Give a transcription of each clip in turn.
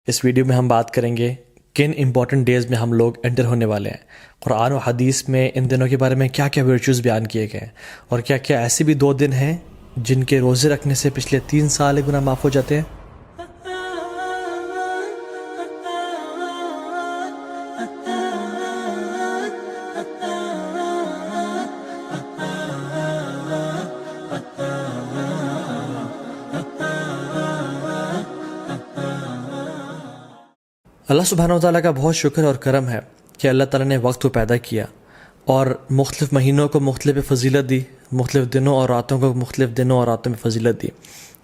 اس video میں ہم بات کریں گے کن امپورٹنٹ ڈیز میں ہم لوگ انٹر ہونے والے ہیں۔ قرآن و حدیث میں ان دنوں کے بارے میں کیا کیا ورچوز بیان کیے گئے ہیں، اور کیا کیا ایسے بھی 2 دن ہیں جن کے روزے رکھنے سے پچھلے 3 سال گناہ معاف ہو جاتے ہیں۔ اللہ سبحانہ و تعالیٰ کا بہت شکر اور کرم ہے کہ اللہ تعالیٰ نے وقت کو پیدا کیا اور مختلف مہینوں کو مختلف فضیلت دی، مختلف دنوں اور راتوں کو مختلف دنوں اور راتوں میں فضیلت دی،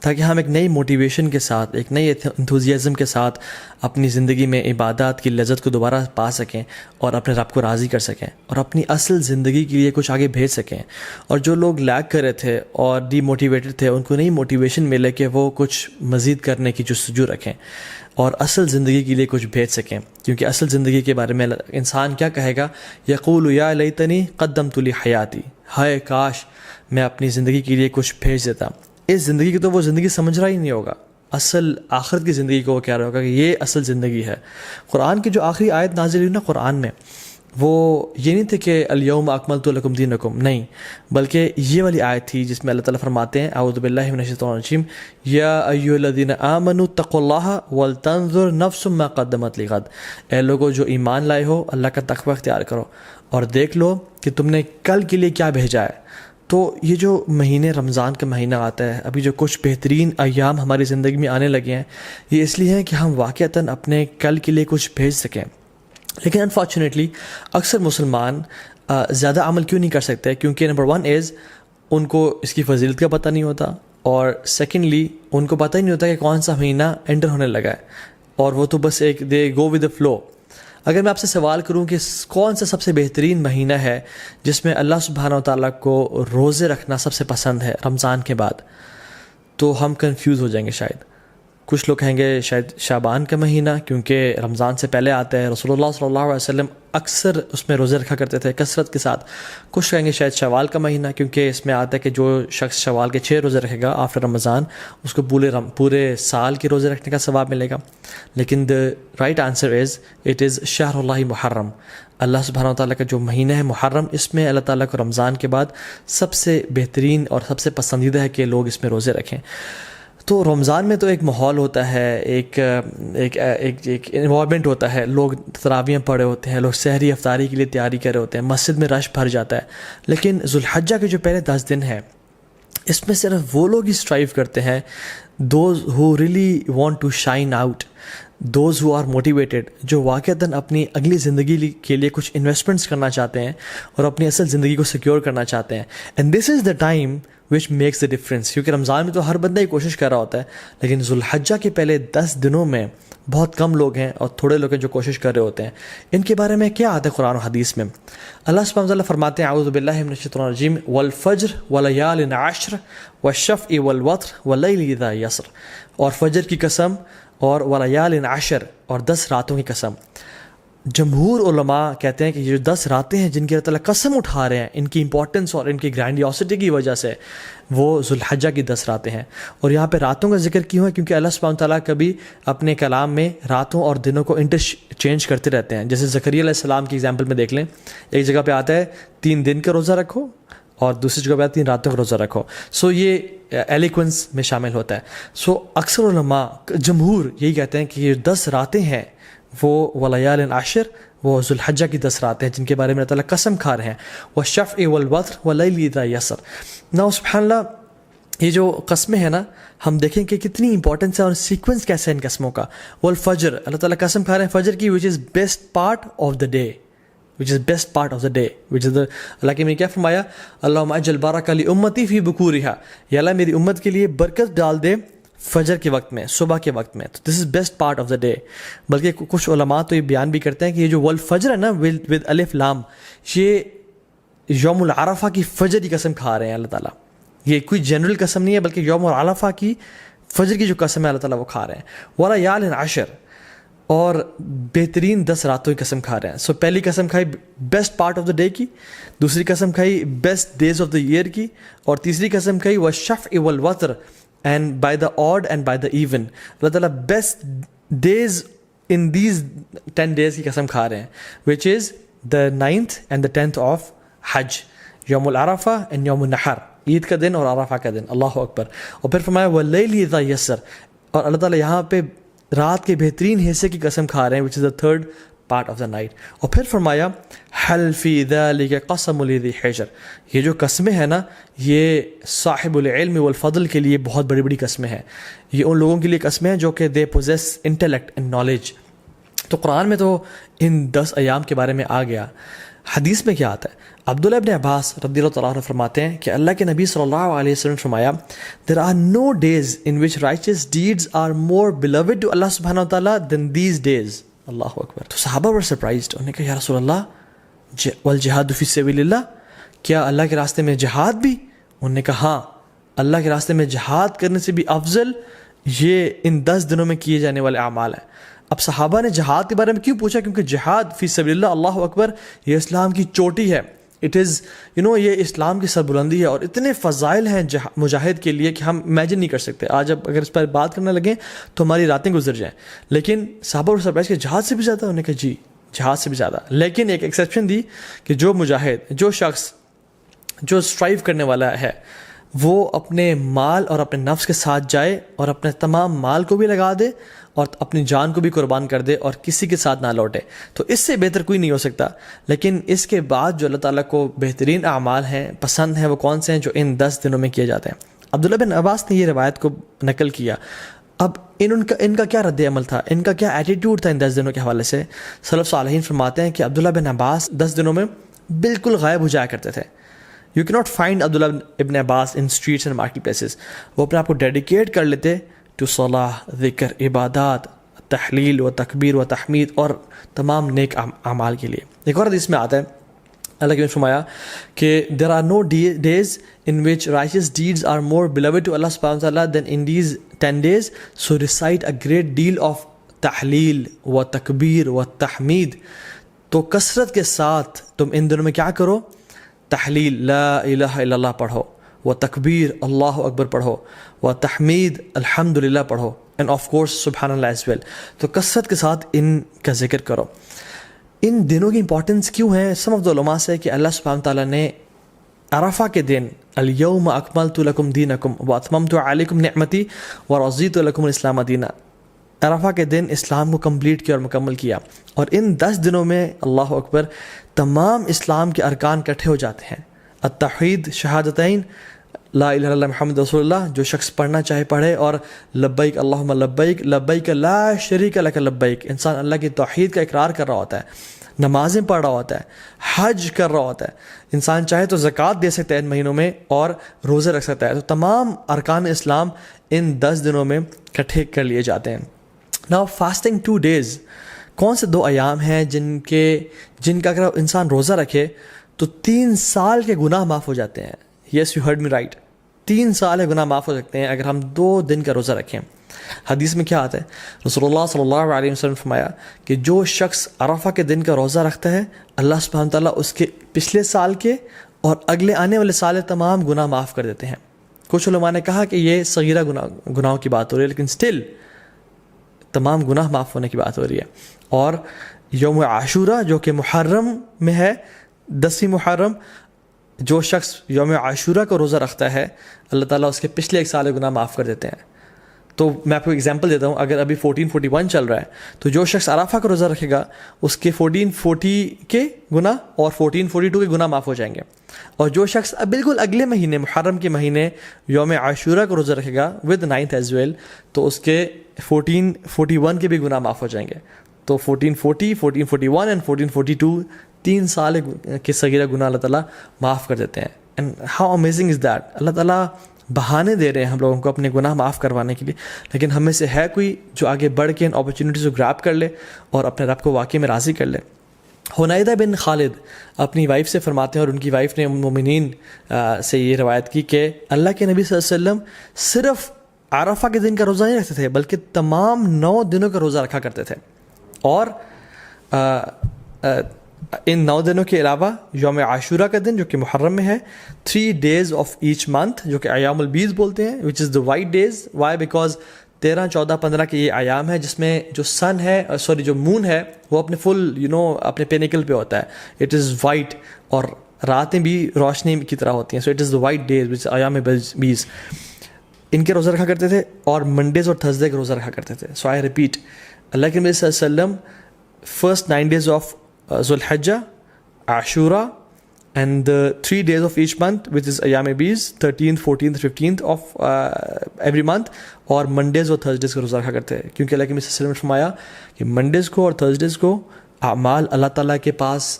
تاکہ ہم ایک نئی موٹیویشن کے ساتھ، ایک نئی انتھوزیازم کے ساتھ اپنی زندگی میں عبادات کی لذت کو دوبارہ پا سکیں اور اپنے رب کو راضی کر سکیں اور اپنی اصل زندگی کے لیے کچھ آگے بھیج سکیں۔ اور جو لوگ لیگ کر رہے تھے اور ڈی موٹیویٹڈ تھے، ان کو نئی موٹیویشن ملے کہ وہ کچھ مزید کرنے کی جستجو رکھیں اور اصل زندگی کے لیے کچھ بھیج سکیں، کیونکہ اصل زندگی کے بارے میں انسان کیا کہے گا؟ یقول یا لیتنی قدمت لی حیاتی، ہائے کاش میں اپنی زندگی کے لیے کچھ بھیج دیتا۔ اس زندگی کی تو وہ زندگی سمجھ رہا ہی نہیں ہوگا، اصل آخرت کی زندگی کو وہ کہہ رہا ہوگا کہ یہ اصل زندگی ہے۔ قرآن کی جو آخری آیت نازل ہوئی نا قرآن میں، وہ یہ نہیں تھے کہ الیوم اکملت لکم دینکم، نہیں، بلکہ یہ والی آیت تھی جس میں اللہ تعالیٰ فرماتے ہیں اعوذ باللہ من الشیطان الرجیم یا ایھا الذین آمنوا اتقوا اللہ ولتنظر نفس ما قدمت لغد، اے لوگو جو ایمان لائے ہو اللہ کا تقوی اختیار کرو اور دیکھ لو کہ تم نے کل کے لیے کیا بھیجا ہے۔ تو یہ جو مہینے رمضان کا مہینہ آتا ہے، ابھی جو کچھ بہترین ایام ہماری زندگی میں آنے لگے ہیں، یہ اس لیے ہیں کہ ہم واقعتاً اپنے کل کے لیے کچھ بھیج سکیں۔ لیکن انفارچونیٹلی اکثر مسلمان زیادہ عمل کیوں نہیں کر سکتے؟ کیونکہ نمبر 1 از ان کو اس کی فضیلت کا پتہ نہیں ہوتا، اور سیکنڈلی ان کو پتہ ہی نہیں ہوتا کہ کون سا مہینہ انٹر ہونے لگا ہے، اور وہ تو بس ایک دے گو ود دا فلو۔ اگر میں آپ سے سوال کروں کہ کون سا سب سے بہترین مہینہ ہے جس میں اللہ سبحانہ و تعالیٰ کو روزے رکھنا سب سے پسند ہے رمضان کے بعد، تو ہم کنفیوز ہو جائیں گے شاید۔ کچھ لوگ کہیں گے شاید شعبان کا مہینہ، کیونکہ رمضان سے پہلے آتا ہے، رسول اللہ صلی اللہ علیہ وسلم اکثر اس میں روزے رکھا کرتے تھے کثرت کے ساتھ۔ کچھ کہیں گے شاید شوال کا مہینہ، کیونکہ اس میں آتا ہے کہ جو شخص شوال کے 6 روزے رکھے گا آفٹر رمضان، اس کو پورے سال کے روزے رکھنے کا ثواب ملے گا۔ لیکن the right answer is it is شہر اللہ محرم، اللہ سبحانہ و تعالیٰ کا جو مہینہ ہے محرم، اس میں اللہ تعالیٰ کو رمضان کے بعد سب سے بہترین اور سب سے پسندیدہ ہے کہ لوگ اس میں روزے رکھیں۔ تو رمضان میں تو ایک ماحول ہوتا ہے، ایک انوائرمنٹ ہوتا ہے، لوگ تراویحیں پڑھے ہوتے ہیں، لوگ سحری افطاری کے لیے تیاری کر رہے ہوتے ہیں، مسجد میں رش بھر جاتا ہے۔ لیکن ذوالحجہ کے جو پہلے 10 دن ہیں، اس میں صرف وہ لوگ ہی اسٹرائیو کرتے ہیں، those who really want to shine out, those who are motivated, جو واقعتاً اپنی اگلی زندگی کے لیے کچھ انویسٹمنٹس کرنا چاہتے ہیں اور اپنی اصل زندگی کو سیکیور کرنا چاہتے ہیں۔ And this is the time which makes the difference, کیونکہ رمضان میں تو ہر بندہ ہی کوشش کر رہا ہوتا ہے، لیکن ذوالحجہ کے پہلے 10 دنوں میں بہت کم لوگ ہیں اور تھوڑے لوگ ہیں جو کوشش کر رہے ہوتے ہیں۔ ان کے بارے میں کیا آتا ہے قرآن و حدیث میں؟ اللہ سبحانہ وتعالیٰ فرماتے ہیں اعوذ باللہ من الشیطان الرجیم والفجر ولیال عشر والشفع والوتر واللیل اذا یسر، اور فجر کی قسم اور ولیال عشر اور 10 راتوں کی قسم۔ جمہور علماء کہتے ہیں کہ یہ جو 10 راتیں ہیں جن کی اللہ تعالیٰ قسم اٹھا رہے ہیں، ان کی امپورٹنس اور ان کی گرینڈیوسٹی کی وجہ سے، وہ ذوالحجہ کی 10 راتیں ہیں۔ اور یہاں پہ راتوں کا ذکر کیوں ہے؟ کیونکہ اللہ سبحانہ تعالیٰ کبھی اپنے کلام میں راتوں اور دنوں کو انٹرچینج کرتے رہتے ہیں۔ جیسے زکریا علیہ السلام کی ایگزامپل میں دیکھ لیں، ایک جگہ پہ آتا ہے 3 دن کا روزہ رکھو، اور دوسری جگہ پہ آتا ہے 3 راتوں کا روزہ رکھو۔ سو یہ ایلیکوینس میں شامل ہوتا ہے۔ سو اکثر علماء جمہور یہی کہتے ہیں کہ یہ 10 راتیں ہیں وہ ولیال عشر، وہ ذوالحجہ کی 10 راتیں ہیں جن کے بارے میں اللہ تعالیٰ قسم کھا رہے ہیں، والشفع والوتر واللیل اذا یسر۔ نا سبحان اللہ، یہ جو قسمیں ہیں نا، ہم دیکھیں کہ کتنی امپورٹنس ہے اور سیکوینس کیسے ہے ان قسموں کا۔ والفجر، اللہ تعالیٰ قسم کھا رہے ہیں فجر کی، which is best part of the day، which is best part of the day، which is the، اللہ کے میں کیا فرمایا؟ اللہم اجل بارک لامتی فی بکورہا، یا اللہ میری امت کے لیے برکت ڈال دے فجر کے وقت میں، صبح کے وقت میں۔ تو this is best part of the day. بلکہ کچھ علماء تو یہ بیان بھی کرتے ہیں کہ یہ جو والفجر ہے نا ود الف لام، یہ یوم العرفہ کی فجر کی قسم کھا رہے ہیں اللہ تعالیٰ۔ یہ کوئی جنرل قسم نہیں ہے، بلکہ یوم العرفہ کی فجر کی جو قسم ہے اللہ تعالیٰ وہ کھا رہے ہیں۔ ولیال عشر، اور بہترین 10 راتوں کی قسم کھا رہے ہیں۔ سو پہلی قسم کھائی best part of the day کی، دوسری قسم کھائی best days of the year کی، اور تیسری قسم کھائی والشفع والوتر، and by the odd and by the even, اللہ تعالیٰ best days in these 10 days کی قسم کھا رہے ہیں, which is the 9th and the 10th of حج, یوم العرفہ and یوم النحر, عید کا دن اور عرفہ کا دن. اللہ اکبر. اور پھر فرمایا وَاللَّيْلِ إِذَا يَسَّرَ, اور اللہ تعالیٰ یہاں پہ رات کے بہترین حصے کی قسم کھا رہے ہیں, which is the third part of the night. اور پھر فرمایا هَلْ فِي ذَلِكَ قَسَمٌ لِذِي حِجْرٍ, یہ جو قسمیں ہیں نا یہ صاحب العلم والفضل کے لیے بہت بڑی بڑی قسمیں ہیں. یہ ان لوگوں کے لیے قسمیں ہیں جو کہ they possess intellect and knowledge. تو قرآن میں تو ان 10 ایام کے بارے میں آ گیا. حدیث میں کیا آتا ہے؟ عبداللہ ابن عباس رضی اللہ تعالیٰ عنہ فرماتے ہیں کہ اللہ کے نبی صلی اللہ علیہ وسلم نے فرمایا there are no days in which righteous deeds are more beloved to Allah subhanahu wa ta'ala than these days. اللہ اکبر. تو صحابہ were surprised. انہوں نے کہا یا رسول اللہ والجہاد فی سبیل اللہ, کیا اللہ کے راستے میں جہاد بھی؟ انہوں نے کہا ہاں, اللہ کے راستے میں جہاد کرنے سے بھی افضل یہ ان 10 دنوں میں کیے جانے والے اعمال ہیں. اب صحابہ نے جہاد کے بارے میں کیوں پوچھا؟ کیونکہ جہاد فی سبیل اللہ, اللہ اکبر, یہ اسلام کی چوٹی ہے. اٹ از یہ اسلام کی سربلندی ہے, اور اتنے فضائل ہیں مجاہد کے لیے کہ ہم امیجن نہیں کر سکتے. آج اب اگر اس پر بات کرنے لگیں تو ہماری راتیں گزر جائیں. لیکن صحابہ اور سرپرائز کہ جہاد سے بھی زیادہ؟ انہوں نے کہا جی جہاد سے بھی زیادہ. لیکن ایک ایکسیپشن دی کہ جو مجاہد, جو شخص جو اسٹرائیو کرنے والا ہے, وہ اپنے مال اور اپنے نفس کے ساتھ جائے اور اپنے تمام مال کو بھی لگا دے اور اپنی جان کو بھی قربان کر دے اور کسی کے ساتھ نہ لوٹے, تو اس سے بہتر کوئی نہیں ہو سکتا. لیکن اس کے بعد جو اللہ تعالیٰ کو بہترین اعمال ہیں, پسند ہیں, وہ کون سے ہیں؟ جو ان 10 دنوں میں کیے جاتے ہیں. عبداللہ بن عباس نے یہ روایت کو نقل کیا. اب ان کا کیا رد عمل تھا, ان کا کیا ایٹیٹیوڈ تھا ان 10 دنوں کے حوالے سے؟ سلف صالحین فرماتے ہیں کہ عبداللہ بن عباس 10 دنوں میں بالکل غائب ہو جایا کرتے تھے. یو کی ناٹ فائنڈ عبداللہ ابن عباس ان اسٹریٹس اینڈ مارکیٹ پلیسز. وہ اپنے آپ کو ڈیڈیکیٹ کر لیتے ٹو صلاح, ذکر, عبادات, تحلیل و تکبیر و تحمید اور تمام نیک اعمال کے لیے. ایک اور حدیث میں آتا ہے اللہ کے فرمایا کہ there are no days in which righteous deeds are more beloved to Allah subhanahu wa ta'ala than in these 10 days, so recite a great deal of تحلیل و تکبیر و تحمید. تو کثرت کے ساتھ تم ان دنوں میں کیا کرو؟ تحلیل لا الہ الا اللہ پڑھو, و تکبیر اللہ اکبر پڑھو, و تحمید الحمدللہ پڑھو, اینڈ آف کورس سبحان اللہ ایز ویل. تو کثرت کے ساتھ ان کا ذکر کرو. ان دنوں کی امپورٹنس کیوں ہے؟ سم آف دی علماء سے کہ اللہ سبحانہ تعالیٰ نے عرفہ کے دن الیوم اکملت لکم دینکم واتممت علیکم نعمتی ورضیت لکم الاسلام دینا, عرفہ کے دن اسلام کو کمپلیٹ کیا اور مکمل کیا. اور ان 10 دنوں میں اللہ اکبر تمام اسلام کے ارکان اکٹھے ہو جاتے ہیں. التوحید, شہادتین, لا الہ الا اللہ محمد رسول اللہ, جو شخص پڑھنا چاہے پڑھے, اور لبیک اللہم لبیک لبیک لا شریک لک لبیک. انسان اللہ کی توحید کا اقرار کر رہا ہوتا ہے, نمازیں پڑھ رہا ہوتا ہے, حج کر رہا ہوتا ہے. انسان چاہے تو زکوٰۃ دے سکتا ہے ان مہینوں میں اور روزے رکھ سکتا ہے. تو تمام ارکان اسلام ان 10 دنوں میں اکٹھے کر لیے جاتے ہیں. Now fasting 2 days, کون سے 2 ایام ہیں جن کا اگر انسان روزہ رکھے تو 3 سال کے گناہ معاف ہو جاتے ہیں. Yes you heard me right, 3 سال کے گناہ معاف ہو سکتے ہیں اگر ہم 2 دن کا روزہ رکھیں. حدیث میں کیا آتا ہے؟ رسول اللہ صلی اللہ علیہ وسلم نے فرمایا کہ جو شخص عرفہ کے دن کا روزہ رکھتا ہے اللہ سبحانہ تعالیٰ اس کے پچھلے سال کے اور اگلے آنے والے سال تمام گناہ معاف کر دیتے ہیں. کچھ علماء نے کہا کہ یہ صغیرہ گناہوں کی بات ہو رہی ہے, لیکن سٹل تمام گناہ معاف ہونے کی بات ہو رہی ہے. اور یوم عاشورہ جو کہ محرم میں ہے, 10 محرم, جو شخص یوم عاشورہ کا روزہ رکھتا ہے اللہ تعالیٰ اس کے پچھلے 1 سال کے گناہ معاف کر دیتے ہیں. تو میں آپ کو ایگزامپل دیتا ہوں, اگر ابھی 1441 چل رہا ہے تو جو شخص عرفہ کا روزہ رکھے گا اس کے 1440 کے گناہ اور 1442 کے گناہ معاف ہو جائیں گے. اور جو شخص بالکل اگلے مہینے محرم کے مہینے یوم عاشورہ کا روزہ رکھے گا ود 9th ایز ویل, تو اس کے 1441 کے بھی گناہ معاف ہو جائیں گے. تو 1440, 1441 اینڈ 1442 3 سال کے صغیرہ گناہ اللہ تعالیٰ معاف کر دیتے ہیں. And how amazing is that. اللہ تعالیٰ بہانے دے رہے ہیں ہم لوگوں کو اپنے گناہ معاف کروانے کے لیے, لیکن ہم میں سے ہے کوئی جو آگے بڑھ کے ان اپرچونیٹیز کو گراب کر لے اور اپنے رب کو واقعی میں راضی کر لے. حنیدہ بن خالد اپنی وائف سے فرماتے ہیں, اور ان کی وائف نے مومنین سے یہ روایت کی کہ اللہ کے نبی صلی اللہ علیہ وسلم صرف عرفہ کے دن کا روزہ نہیں رکھتے تھے بلکہ تمام 9 دنوں کا روزہ رکھا کرتے تھے. اور ان 9 دنوں کے علاوہ یوم عاشورہ کا دن جو کہ محرم میں ہے, 3 days of each month جو کہ ایام البیض بولتے ہیں, which is the white days. Why? Because 13, 14, 15 کے یہ ایام ہے جس میں جو سن ہے جو مون ہے وہ اپنے فل اپنے پینیکل پہ ہوتا ہے. اٹ از وائٹ اور راتیں بھی روشنی کی طرح ہوتی ہیں. So it is the white days which ایام 20 ان کے روزہ رکھا کرتے تھے, اور منڈیز اور تھرسڈے کے روزہ رکھا کرتے تھے. سو آئی ریپیٹ, اللہ کے نبی صلی اللہ علیہ وسلم فرسٹ 9 days آف ذو الحجہ, عاشورہ, and the 3 days of each month which is ایام 20, 13th, 14th, 15th of every month, اور منڈیز اور تھرسڈیز کا روزہ رکھا کرتے ہیں, کیونکہ اللہ کے نبی صلی اللہ علیہ وسلم نے فرمایا کہ منڈیز کو اور تھرسڈیز کو اعمال اللہ تعالیٰ کے پاس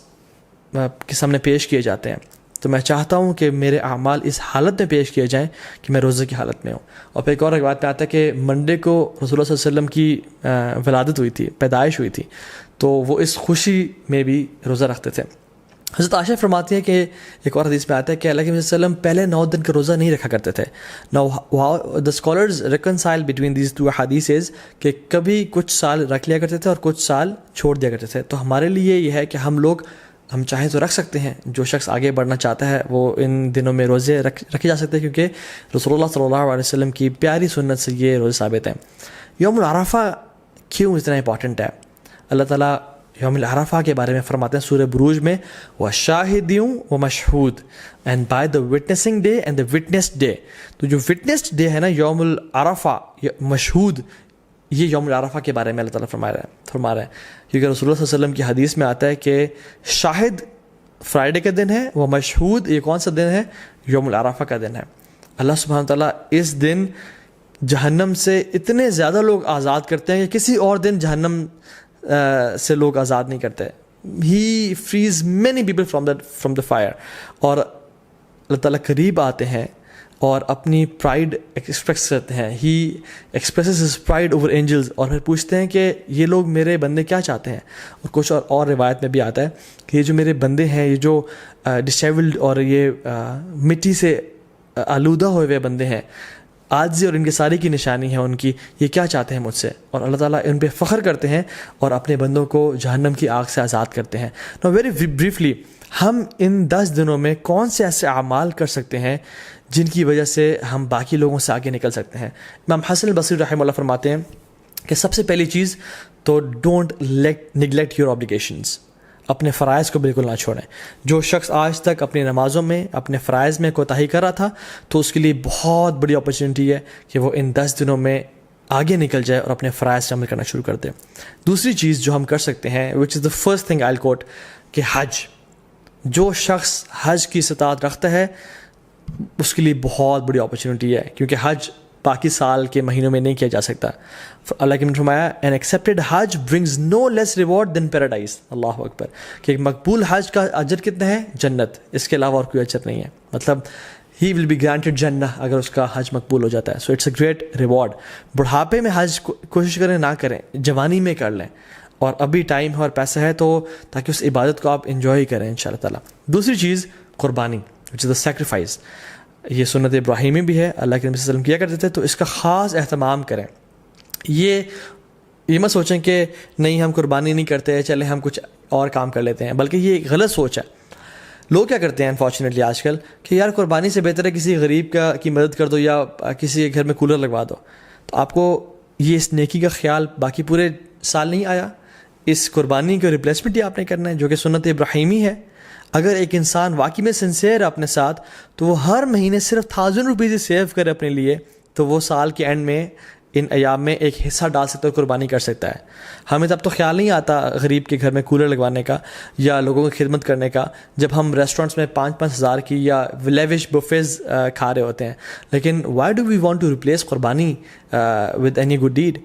کے سامنے پیش کیے جاتے ہیں. تو میں چاہتا ہوں کہ میرے اعمال اس حالت میں پیش کیے جائیں کہ میں روزے کی حالت میں ہوں. اور پھر ایک اور بات پہ آتا ہے کہ منڈے کو رسول اللہ صلی اللہ علیہ وسلم کی ولادت ہوئی تھی, پیدائش ہوئی تھی, تو وہ اس خوشی میں بھی روزہ رکھتے تھے. حضرت عائشہ فرماتی ہے کہ ایک اور حدیث میں آتا ہے کہ اللہ کے نبی صلی اللہ علیہ وسلم پہلے 9 دن کا روزہ نہیں رکھا کرتے تھے. Now the scholars reconcile between these two hadiths کہ کبھی کچھ سال رکھ لیا کرتے تھے اور کچھ سال چھوڑ دیا کرتے تھے. تو ہمارے لیے یہ ہے کہ ہم چاہیں تو رکھ سکتے ہیں. جو شخص آگے بڑھنا چاہتا ہے وہ ان دنوں میں روزے رکھے جا سکتے ہیں, کیونکہ رسول اللہ صلی اللہ علیہ وسلم کی پیاری سنت سے یہ روزے ثابت ہیں. یوم العرفہ کیوں اتنا امپورٹنٹ ہے؟ اللہ تعالیٰ یوم العرفہ کے بارے میں فرماتے ہیں سورہ بروج میں, وَشَاهِدٍ وَمَشْهُودٍ, and by the witnessing day and the witnessed day. تو جو witnessed day ہے نا یوم العرفہ, مشہود, یہ یوم العرفہ کے بارے میں اللہ تعالیٰ فرما رہا ہے, کیونکہ رسول اللہ صلی اللہ علیہ وسلم کی حدیث میں آتا ہے کہ شاہد فرائیڈے کا دن ہے, وہ مشہود یہ کون سا دن ہے؟ یوم العرفہ کا دن ہے. اللہ سبحانہ تعالیٰ اس دن جہنم سے اتنے زیادہ لوگ آزاد کرتے ہیں کہ کسی اور دن جہنم سے لوگ آزاد نہیں کرتے. He frees many people from the fire. اور اللہ تعالیٰ قریب آتے ہیں اور اپنی پرائڈ ایکسپریس کرتے ہیں. He expresses his pride over angels, اور پھر پوچھتے ہیں کہ یہ لوگ میرے بندے کیا چاہتے ہیں. اور کچھ اور روایت میں بھی آتا ہے کہ یہ جو میرے بندے ہیں, یہ جو ڈسیبلڈ اور یہ مٹی سے آلودہ ہوئے ہوئے بندے ہیں, عاجزی اور ان کی ساری کی نشانی ہے ان کی, یہ کیا چاہتے ہیں مجھ سے. اور اللہ تعالیٰ ان پہ فخر کرتے ہیں اور اپنے بندوں کو جہنم کی آگ سے آزاد کرتے ہیں. نو ویری بریفلی, ہم ان 10 دنوں میں کون سے ایسے اعمال کر سکتے ہیں جن کی وجہ سے ہم باقی لوگوں سے آگے نکل سکتے ہیں؟ امام حسن البصری رحمہ اللہ فرماتے ہیں کہ سب سے پہلی چیز تو ڈونٹ نیگلیکٹ یور آبلیگیشنز, اپنے فرائض کو بالکل نہ چھوڑیں. جو شخص آج تک اپنی نمازوں میں اپنے فرائض میں کوتاہی کر رہا تھا تو اس کے لیے بہت بڑی اپرچونیٹی ہے کہ وہ ان 10 دنوں میں آگے نکل جائے اور اپنے فرائض سے عمل کرنا شروع کر دے. دوسری چیز جو ہم کر سکتے ہیں, وچ از دا فرسٹ تھنگ آئی ول کوٹ, کہ حج. جو شخص حج کی استطاعت رکھتا ہے اس کے لیے بہت بڑی اپرچونیٹی ہے, کیونکہ حج باقی سال کے مہینوں میں نہیں کیا جا سکتا. اللہ کے نے فرمایا an accepted Hajj brings no less reward than paradise. اللہ اکبر, کہ ایک مقبول حج کا اجر کتنا ہے؟ جنت, اس کے علاوہ اور کوئی اجر نہیں ہے. مطلب he will be granted جنہ اگر اس کا حج مقبول ہو جاتا ہے. so it's a great reward. بڑھاپے میں حج کوشش کریں نہ کریں, جوانی میں کر لیں, اور ابھی ٹائم ہے اور پیسہ ہے تو تاکہ اس عبادت کو آپ انجوائے کریں انشاءاللہ تعالیٰ. دوسری چیز قربانی, which is the sacrifice. یہ سنت ابراہیمی بھی ہے, اللہ کے نبی صلی اللہ علیہ وسلم کیا کرتے تھے, تو اس کا خاص اہتمام کریں. یہ مت سوچیں کہ نہیں ہم قربانی نہیں کرتے, چلے ہم کچھ اور کام کر لیتے ہیں, بلکہ یہ ایک غلط سوچ ہے. لوگ کیا کرتے ہیں انفارچونیٹلی آج کل کہ یار قربانی سے بہتر ہے کسی غریب کی مدد کر دو یا کسی کے گھر میں کولر لگوا دو. تو آپ کو یہ اس نیکی کا خیال باقی پورے سال نہیں آیا, اس قربانی کا ریپلیسمنٹ ہی آپ نے کرنا ہے جو کہ سنت ابراہیمی ہے. اگر ایک انسان واقعی میں سنسیئر ہے اپنے ساتھ تو وہ ہر مہینے صرف 1000 روپیز سیو کرے اپنے لیے, تو وہ سال کے اینڈ میں ان ایام میں ایک حصہ ڈال سکتا ہے, قربانی کر سکتا ہے. ہمیں تب تو خیال نہیں آتا غریب کے گھر میں کولر لگوانے کا یا لوگوں کی خدمت کرنے کا جب ہم ریسٹورینٹس میں 5-5 ہزار کی یا لیوش بفیز کھا رہے ہوتے ہیں. لیکن why do we want to replace قربانی ود اینی گڈ ڈیڈ؟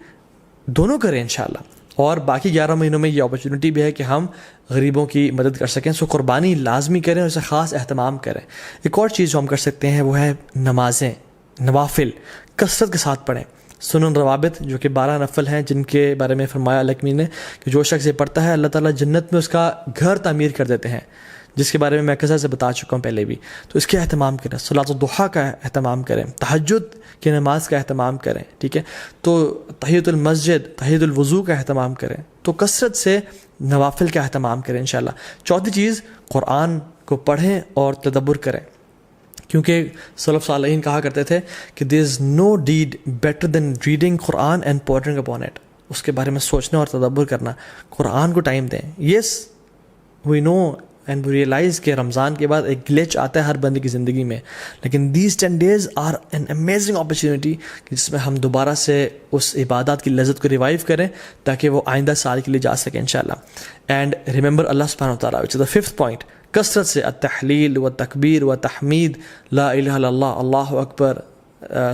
دونوں کریں انشاءاللہ. اور باقی 11 مہینوں میں یہ اپرچونیٹی بھی ہے کہ ہم غریبوں کی مدد کر سکیں. سو قربانی لازمی کریں اور اسے خاص اہتمام کریں. ایک اور چیز جو ہم کر سکتے ہیں وہ ہے نمازیں, نوافل کثرت کے ساتھ پڑھیں. سنن روابط جو کہ 12 نفل ہیں جن کے بارے میں فرمایا اللہ نے کہ جو شخص یہ پڑھتا ہے اللہ تعالیٰ جنت میں اس کا گھر تعمیر کر دیتے ہیں, جس کے بارے میں کثرت سے بتا چکا ہوں پہلے بھی. تو اس کے اہتمام کریں, صلاۃ الضحیٰ کا اہتمام کریں, تہجد کی نماز کا اہتمام کریں, ٹھیک ہے, تو تحیۃ المسجد, تحیۃ الوضو کا اہتمام کریں. تو کثرت سے نوافل کا اہتمام کریں انشاءاللہ. چوتھی چیز, قرآن کو پڑھیں اور تدبر کریں. کیونکہ سلف صالحین کہا کرتے تھے کہ there is no deed better than reading Quran and pondering upon it. اس کے بارے میں سوچنا اور تدبر کرنا. قرآن کو ٹائم دیں. یس وی نو اینڈ وی ریئلائز کہ رمضان کے بعد ایک گلیچ آتا ہے ہر بندے کی زندگی میں, لیکن these 10 days are an amazing opportunity جس میں ہم دوبارہ سے اس عبادات کی لذت کو ریوائیو کریں تاکہ وہ آئندہ سال کے لیے جا سکیں انشاءاللہ. اینڈ ریممبر اللہ سبحانہ و تعالیٰ, وچ از دا 5th point, کثرت سے التحلیل و تکبیر و تحمید, لا الہ الا اللہ, اللہ اکبر,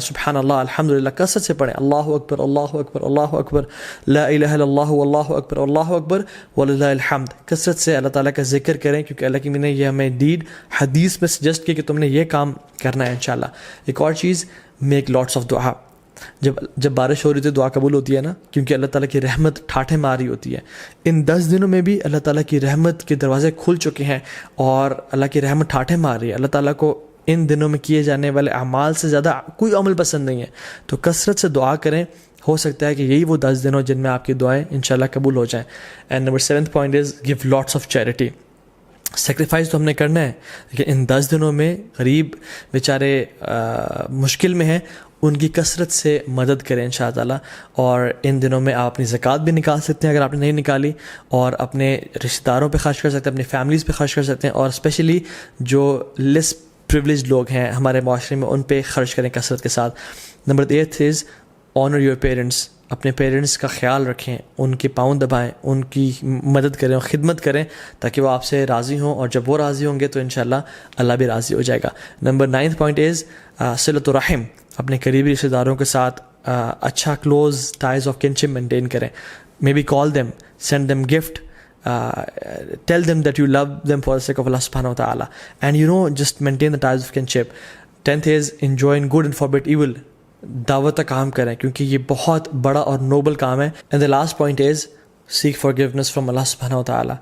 سبحان اللہ, الحمدللہ, کثرت سے پڑھیں. اللہ اکبر, اللہ اکبر, اللہ اکبر, لا الہ الا اللہ, اللہ اکبر, اللہ اکبر, وللہ الحمد. کثرت سے اللہ تعالیٰ کا ذکر کریں کیونکہ اللہ کی نے یہ ہمیں ڈیڈ حدیث میں سجیسٹ کی کہ تم نے یہ کام کرنا ہے انشاءاللہ. ایک اور چیز, میک لاٹس آف دعا. جب بارش ہو رہی تھی دعا قبول ہوتی ہے نا, کیونکہ اللہ تعالیٰ کی رحمت ٹھاٹھے ماری ہوتی ہے. ان 10 دنوں میں بھی اللہ تعالیٰ کی رحمت کے دروازے کھل چکے ہیں اور اللہ کی رحمت ٹھاٹھے مار رہی ہے. اللہ تعالیٰ کو ان دنوں میں کیے جانے والے اعمال سے زیادہ کوئی عمل پسند نہیں ہے. تو کثرت سے دعا کریں, ہو سکتا ہے کہ یہی وہ 10 دن ہو جن میں آپ کی دعائیں انشاءاللہ قبول ہو جائیں. And number 7th point is give lots of charity. Sacrifice تو ہم نے کرنا ہے, لیکن ان 10 دنوں میں غریب بیچارے مشکل میں ہیں, ان کی کثرت سے مدد کریں انشاءاللہ تعالیٰ. اور ان دنوں میں آپ اپنی زکوٰۃ بھی نکال سکتے ہیں اگر آپ نے نہیں نکالی, اور اپنے رشتہ داروں پہ خرچ کر سکتے ہیں, اپنی فیملیز پہ خرچ کر سکتے ہیں, اور اسپیشلی جو لیس پریولیج لوگ ہیں ہمارے معاشرے میں ان پہ خرچ کریں کثرت کے ساتھ. Number 8 is owner your parents. اپنے پیرنٹس کا خیال رکھیں, ان کے پاؤں دبائیں, ان کی مدد کریں اور خدمت کریں تاکہ وہ آپ سے راضی ہوں, اور جب وہ راضی ہوں گے تو انشاءاللہ اللہ بھی راضی ہو جائے گا. نمبر 9th point از صلۃ الرحم. اپنے قریبی رشتہ داروں کے ساتھ اچھا close ties of kinship maintain کریں. Maybe call them, send them gift, tell them that you love them for the sake of Allah subhanahu wa ta'ala, and just maintain the ties of kinship. 10th is enjoy good and forbid evil. دعوت کا کام کریں کیونکہ یہ بہت بڑا اور Nobel کام ہے. and the last point is seek forgiveness from Allah subhanahu wa ta'ala.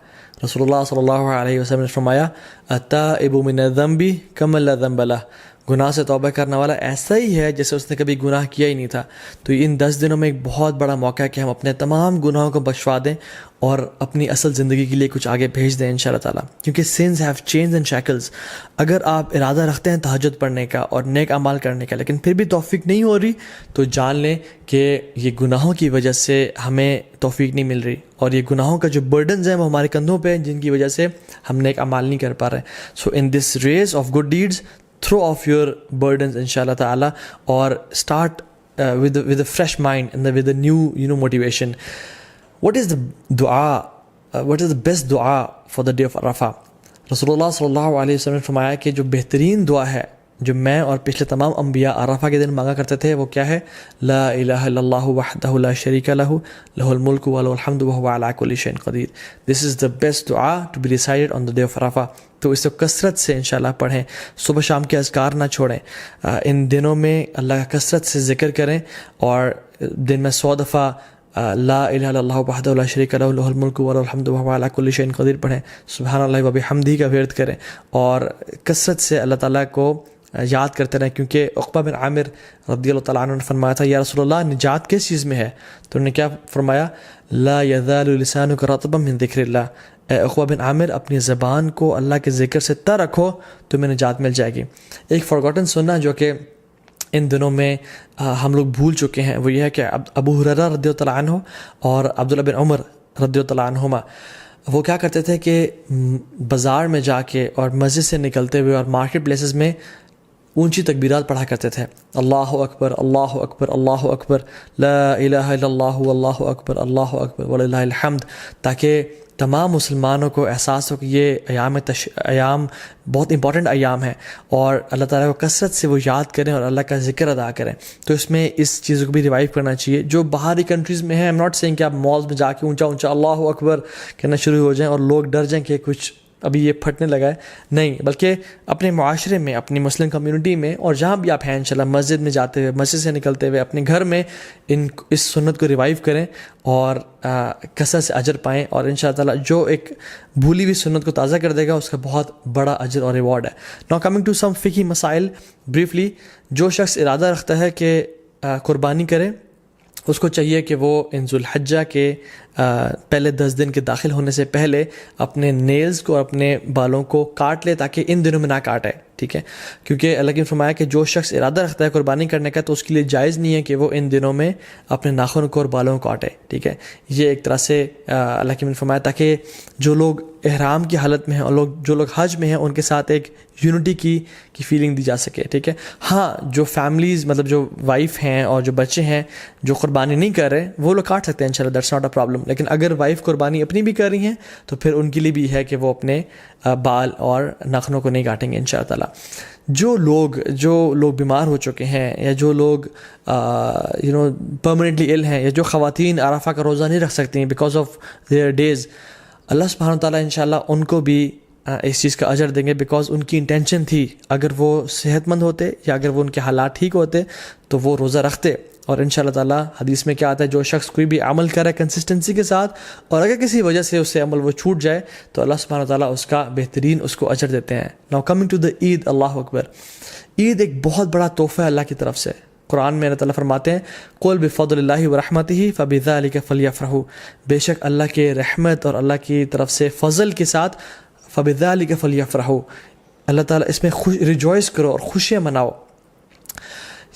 رسول اللہ صلی اللہ علیہ وسلم نے فرمایا التائب من الذنب کمن لا ذنب له. گناہ سے توبہ کرنے والا ایسا ہی ہے جیسے اس نے کبھی گناہ کیا ہی نہیں تھا. تو ان 10 دنوں میں ایک بہت بڑا موقع ہے کہ ہم اپنے تمام گناہوں کو بخشوا دیں اور اپنی اصل زندگی کے لیے کچھ آگے بھیج دیں انشاءاللہ تعالیٰ. کیونکہ sins have chains and shackles. اگر آپ ارادہ رکھتے ہیں تہجد پڑھنے کا اور نیک اعمال کرنے کا, لیکن پھر بھی توفیق نہیں ہو رہی, تو جان لیں کہ یہ گناہوں کی وجہ سے ہمیں توفیق نہیں مل رہی, اور یہ گناہوں کا جو برڈنز ہیں وہ ہمارے کندھوں پہ ہیں جن کی وجہ سے ہم نیک اعمال نہیں کر پا رہے. So in this race of good deeds throw off your burdens inshallah ta'ala, or start with a fresh mind and with a new motivation. What is the dua, what is the best dua for the day of Arafah? Rasulullah sallallahu alaihi wasallam نے فرمایا کہ جو بہترین دعا ہے جو میں اور پچھلے تمام انبیاء عرفہ کے دن مانگا کرتے تھے وہ کیا ہے؟ لا الہ الا اللہ وحدہ لا شریک لہ لہ الملک وله الحمد وهو على كل شيء قدیر. This is the best dua to be recited on the day of Arafah. تو اس کو کثرت سے انشاءاللہ پڑھیں, صبح شام کے اذکار نہ چھوڑیں. ان دنوں میں اللہ کا کثرت سے ذکر کریں, اور دن میں 100 دفعہ لا الہ الا اللہ وحدہ لا شریک لہ لہ الملک وله الحمد وهو على كل شيء قدیر پڑھیں. سبحان اللہ و بحمدہ کا ورد کریں, اور کثرت سے اللہ تعالیٰ کو یاد کرتے رہیں. کیونکہ عقبہ بن عامر رضی اللہ تعالیٰ عنہ نے فرمایا تھا یا رسول اللہ نجات کس چیز میں ہے؟ تو انہوں نے کیا فرمایا؟ لا یزال لسانک رطبا من ذکر اللہ. اے عقبہ بن عامر اپنی زبان کو اللہ کے ذکر سے تر رکھو تمہیں نجات مل جائے گی. ایک فارگوٹن سننا جو کہ ان دنوں میں ہم لوگ بھول چکے ہیں وہ یہ ہے کہ ابو ہریرہ رضی اللہ عنہ اور عبداللہ بن عمر رضی اللہ عنہما وہ کیا کرتے تھے کہ بازار میں جا کے اور مسجد سے نکلتے ہوئے اور مارکیٹ پلیسز میں اونچی تکبیرات پڑھا کرتے تھے. اللہ اکبر اللہ اکبر اللہ اکبر لا الہ الا اللہ واللہ اکبر اللہ اکبر وللہ الحمد, تاکہ تمام مسلمانوں کو احساس ہو کہ یہ ایام بہت امپورٹنٹ ایام ہیں, اور اللہ تعالیٰ کو کثرت سے وہ یاد کریں اور اللہ کا ذکر ادا کریں. تو اس میں اس چیزوں کو بھی ریوائیو کرنا چاہیے. جو باہری کنٹریز میں ہیں, ایم ناٹ سینگ کہ آپ مالز میں جا کے اونچا اونچا اللہ اکبر کہنا شروع ہو جائیں اور لوگ ڈر جائیں کہ کچھ ابھی یہ پھٹنے لگا ہے, نہیں, بلکہ اپنے معاشرے میں, اپنی مسلم کمیونٹی میں, اور جہاں بھی آپ ہیں انشاءاللہ مسجد میں جاتے ہوئے, مسجد سے نکلتے ہوئے, اپنے گھر میں اس سنت کو ریوائیو کریں اور کثرت سے اجر پائیں. اور انشاءاللہ تعالیٰ جو ایک بھولی ہوئی سنت کو تازہ کر دے گا اس کا بہت بڑا اجر اور ریوارڈ ہے. ناؤ کمنگ ٹو سم فقہی مسائل بریفلی. جو شخص ارادہ رکھتا ہے کہ قربانی کرے, اس کو چاہیے کہ وہ ان ذوالحجہ کے پہلے 10 دن کے داخل ہونے سے پہلے اپنے نیلز کو اور اپنے بالوں کو کاٹ لے تاکہ ان دنوں میں نہ کاٹے، ٹھیک ہے، کیونکہ اللہ کی فرمایا کہ جو شخص ارادہ رکھتا ہے قربانی کرنے کا تو اس کے لیے جائز نہیں ہے کہ وہ ان دنوں میں اپنے ناخن کو اور بالوں کو کاٹے، ٹھیک ہے. یہ ایک طرح سے اللہ کی فرمایا تاکہ جو لوگ احرام کی حالت میں ہیں اور جو لوگ حج میں ہیں ان کے ساتھ ایک یونٹی کی فیلنگ دی جا سکے، ٹھیک ہے. ہاں جو فیملیز مطلب جو وائف ہیں اور جو بچے ہیں جو قربانی نہیں کر رہے وہ لوگ کاٹ سکتے ہیں انشاءاللہ، دیٹس ناٹ اے پرابلم. لیکن اگر وائف قربانی اپنی بھی کر رہی ہیں تو پھر ان کے لیے بھی ہے کہ وہ اپنے بال اور ناخنوں کو نہیں کاٹیں گے انشاءاللہ تعالیٰ. جو لوگ بیمار ہو چکے ہیں یا جو لوگ پرماننٹلی ال ہیں یا جو خواتین عرفہ کا روزہ نہیں رکھ سکتی ہیں بیکاز آف دیئر ڈیز، اللہ سبحانہ وتعالیٰ انشاءاللہ ان کو بھی اس چیز کا اجر دیں گے بیکاز ان کی انٹینشن تھی. اگر وہ صحت مند ہوتے یا اگر وہ ان کے حالات ٹھیک ہوتے تو وہ روزہ رکھتے. اور انشاءاللہ تعالیٰ حدیث میں کیا آتا ہے، جو شخص کوئی بھی عمل کرے کنسسٹنسی کے ساتھ اور اگر کسی وجہ سے اس سے عمل وہ چھوٹ جائے تو اللہ سبحانہ وتعالیٰ اس کا بہترین اس کو اجر دیتے ہیں. ناؤ کمنگ ٹو دا عید، اللہ اکبر، عید ایک بہت بڑا تحفہ ہے اللہ کی طرف سے. قرآن میں اللہ تعالیٰ فرماتے ہیں قُلْ بِفَضْلِ اللَّهِ وَرَحْمَتِهِ فَبِذَلِكَ فَلْيَفْرَحُوا، بے شک اللہ کے رحمت اور اللہ کی طرف سے فضل کے ساتھ فَبِذَلِكَ فَلْيَفْرَحُوا، اللہ تعالیٰ اس میں ریجوائس کرو اور خوشیاں مناؤ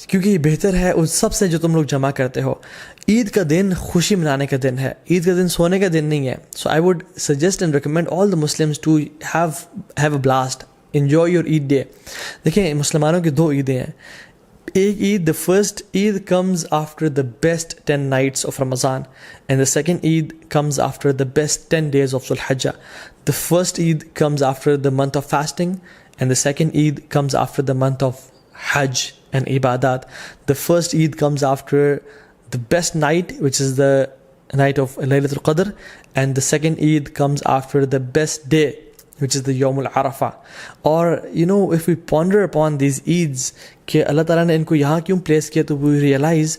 کیونکہ یہ بہتر ہے ان سب سے جو تم لوگ جمع کرتے ہو. عید کا دن خوشی منانے کا دن ہے، عید کا دن سونے کا دن نہیں ہے. So I would suggest and recommend all the Muslims to have a blast, enjoy your Eid day. دیکھیں مسلمانوں کی 2 عیدیں ہیں. ایک عید، the first Eid comes after the best 10 nights of Ramadan and the second Eid comes after the best 10 days of Dhul-Hijjah. The first Eid comes after the month of fasting and the second Eid comes after the month of Hajj and Ibadat. The first Eid comes after the best night, which is the night of Laylatul Qadr, and the second Eid comes after the best day, which is the Yawm al-Arafah. Or if we ponder upon these Eids کہ اللہ تعالیٰ نے ان کو یہاں کیوں place کیا تو we realize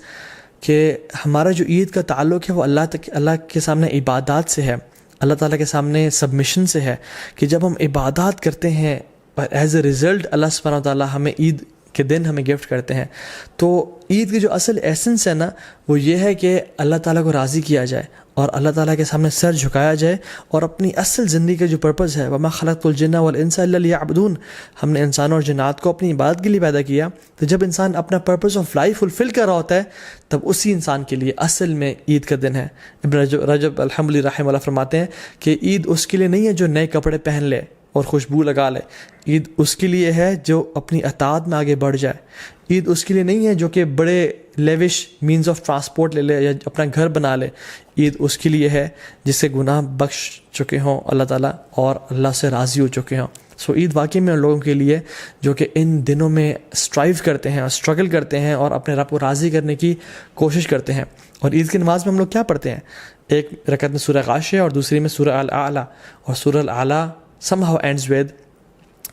کہ ہمارا جو عید کا تعلق ہے وہ اللہ کے سامنے عبادات سے ہے، اللہ تعالیٰ کے سامنے سبمیشن سے ہے. کہ جب ہم عبادات کرتے ہیں ایز اے ریزلٹ اللہ سبحانہ وتعالیٰ ہمیں عید کے دن ہمیں گفٹ کرتے ہیں. تو عید کی جو اصل ایسنس ہے نا وہ یہ ہے کہ اللہ تعالیٰ کو راضی کیا جائے اور اللہ تعالیٰ کے سامنے سر جھکایا جائے اور اپنی اصل زندگی کا جو پرپز ہے وَمَا خَلَقْتُ الْجِنَّ وَالْإِنسَ إِلَّا لِيَعْبُدُونَ، ہم نے انسانوں اور جنات کو اپنی عبادت کے لیے پیدا کیا. تو جب انسان اپنا پرپز آف لائف فلفل کر رہا ہوتا ہے تب اسی انسان کے لیے اصل میں عید کا دن ہے. ابن رجب الحمد رحمہ اللہ فرماتے ہیں کہ عید اس کے لیے نہیں ہے جو نئے کپڑے پہن لے اور خوشبو لگا لے، عید اس کے لیے ہے جو اپنی اطاعت میں آگے بڑھ جائے. عید اس کے لیے نہیں ہے جو کہ بڑے لیوش مینز آف ٹرانسپورٹ لے لے یا اپنا گھر بنا لے. عید اس کے لیے ہے جس سے گناہ بخش چکے ہوں اللہ تعالیٰ اور اللہ سے راضی ہو چکے ہوں. سو عید واقعی میں ان لوگوں کے لیے جو کہ ان دنوں میں اسٹرائیو کرتے ہیں اور اسٹرگل کرتے ہیں اور اپنے رب کو راضی کرنے کی کوشش کرتے ہیں. اور عید کی نماز میں ہم لوگ کیا پڑھتے ہیں؟ ایک رکعت میں سورہ غاشیہ اور دوسری میں سورہ الاعلیٰ، اور سورہ الاعلیٰ somehow ends with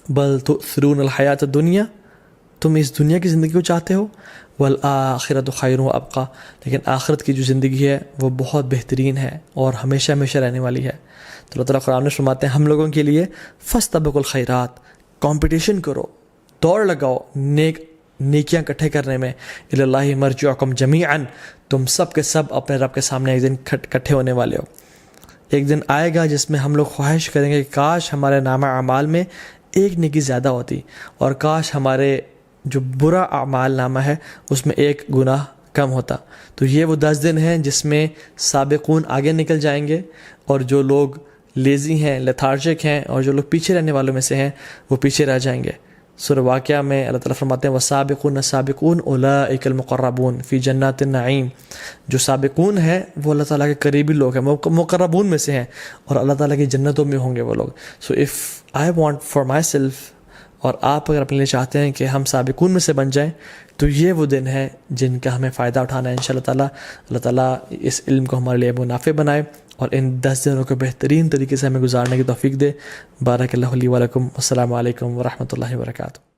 بل تؤثرون الحیات الدنیا، تم اس دنیا کی زندگی کو چاہتے ہو، والآخرۃ خیر وابقیٰ، لیکن آخرت کی جو زندگی ہے وہ بہت بہترین ہے اور ہمیشہ ہمیشہ رہنے والی ہے. تو اللہ تعالیٰ قرآن میں فرماتے ہیں ہم لوگوں کے لیے فاستبقوا الخیرات، کمپٹیشن کرو، دوڑ لگاؤ نیکیاں اکٹھے کرنے میں. الی اللہ مرجعکم جمیعا، تم سب کے سب اپنے رب کے سامنے ایک دن اکٹھے ہونے والے ہو. ایک دن آئے گا جس میں ہم لوگ خواہش کریں گے کہ کاش ہمارے نامہ اعمال میں ایک نیکی زیادہ ہوتی اور کاش ہمارے جو برا اعمال نامہ ہے اس میں ایک گناہ کم ہوتا. تو یہ وہ 10 دن ہیں جس میں سابقون آگے نکل جائیں گے اور جو لوگ لیزی ہیں، لیتھارجک ہیں اور جو لوگ پیچھے رہنے والوں میں سے ہیں وہ پیچھے رہ جائیں گے. سورہ واقعہ میں اللہ تعالیٰ فرماتے ہیں وَالسَّابِقُونَ السَّابِقُونَ أُولَٰئِكَ الْمُقَرَّبُونَ فِي جَنَّاتِ النَّعِيمِ، جو سابقون ہیں وہ اللہ تعالیٰ کے قریبی لوگ ہیں، مقربون میں سے ہیں اور اللہ تعالیٰ کی جنتوں میں ہوں گے وہ لوگ. So if I want for my self, اور آپ اگر اپنے لیے چاہتے ہیں کہ ہم سابقون میں سے بن جائیں تو یہ وہ دن ہے جن کا ہمیں فائدہ اٹھانا ہے انشاءاللہ تعالیٰ. اللہ تعالیٰ اس علم کو ہمارے لیے منافع بنائے اور ان 10 دنوں کو بہترین طریقے سے ہمیں گزارنے کی توفیق دے. بارک اللہ لی و لکم، السلام علیکم ورحمۃ اللہ وبرکاتہ.